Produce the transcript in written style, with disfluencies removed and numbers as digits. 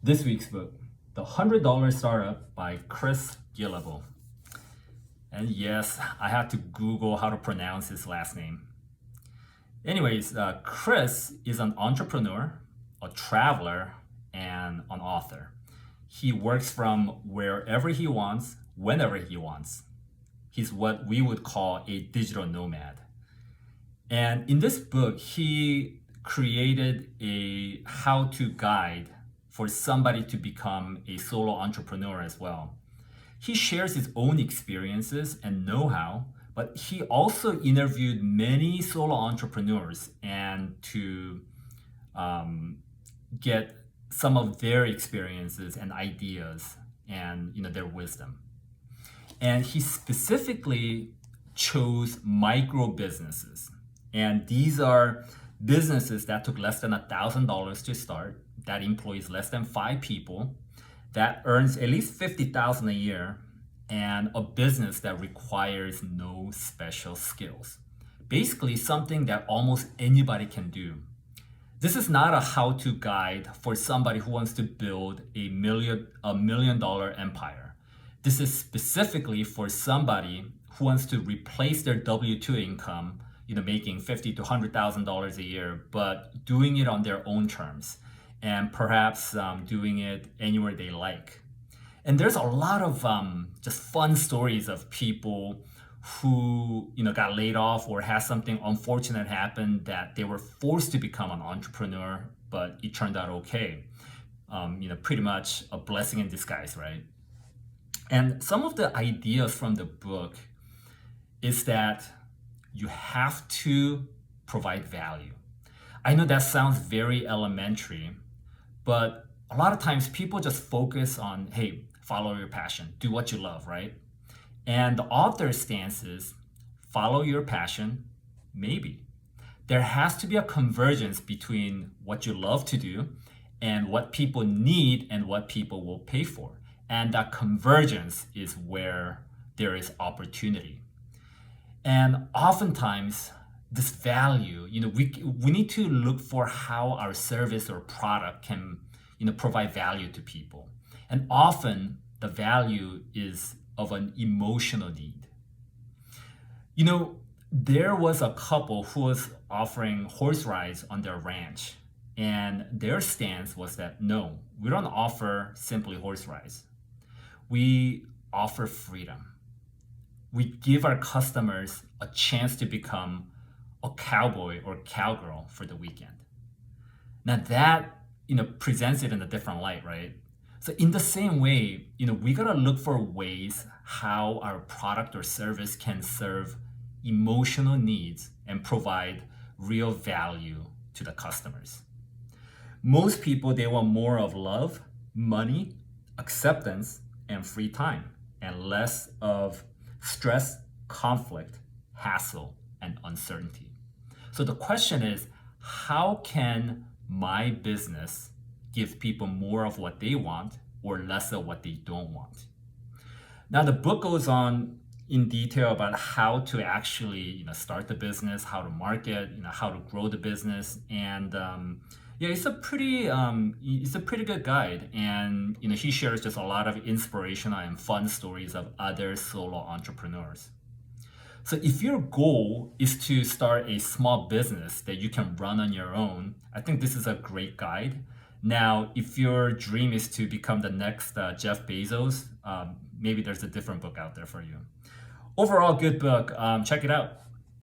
This week's book, The $100 Startup by Chris Gillable. And yes, I had to Google how to pronounce his last name. Anyways, Chris is an entrepreneur, a traveler, and an author. He works from wherever he wants, whenever he wants. He's what we would call a digital nomad. And in this book, he created a how-to guide for somebody to become a solo entrepreneur as well. He shares his own experiences and know-how, but he also interviewed many solo entrepreneurs and to get some of their experiences and ideas and their wisdom. And he specifically chose micro businesses. And these are businesses that took less than $1,000 to start, that employs less than 5 people, that earns at least $50,000 a year, and a business that requires no special skills. Basically, something that almost anybody can do. This is not a how-to guide for somebody who wants to build a million dollar empire. This is specifically for somebody who wants to replace their W-2 income, making $50,000 to $100,000 a year, but doing it on their own terms, and perhaps doing it anywhere they like. And there's a lot of just fun stories of people who got laid off or had something unfortunate happen that they were forced to become an entrepreneur, but it turned out okay. Pretty much a blessing in disguise, right? And some of the ideas from the book is that you have to provide value. I know that sounds very elementary, but a lot of times people just focus on, hey, follow your passion, do what you love, right? And the author's stance is follow your passion, maybe. There has to be a convergence between what you love to do and what people need and what people will pay for. And that convergence is where there is opportunity. And oftentimes, this value, we need to look for how our service or product can, provide value to people. And often, the value is of an emotional need. There was a couple who was offering horse rides on their ranch. And their stance was that, no, we don't offer simply horse rides. We offer freedom. We give our customers a chance to become a cowboy or cowgirl for the weekend. Now that, presents it in a different light, right? So in the same way, we gotta look for ways how our product or service can serve emotional needs and provide real value to the customers. Most people, they want more of love, money, acceptance, and free time, and less of stress, conflict, hassle, and uncertainty. So the question is, how can my business give people more of what they want or less of what they don't want? Now the book goes on in detail about how to actually start the business, how to market, how to grow the business, and it's a pretty good guide, and he shares just a lot of inspirational and fun stories of other solo entrepreneurs. So if your goal is to start a small business that you can run on your own, I think this is a great guide. Now, if your dream is to become the next Jeff Bezos, maybe there's a different book out there for you. Overall, good book. Check it out.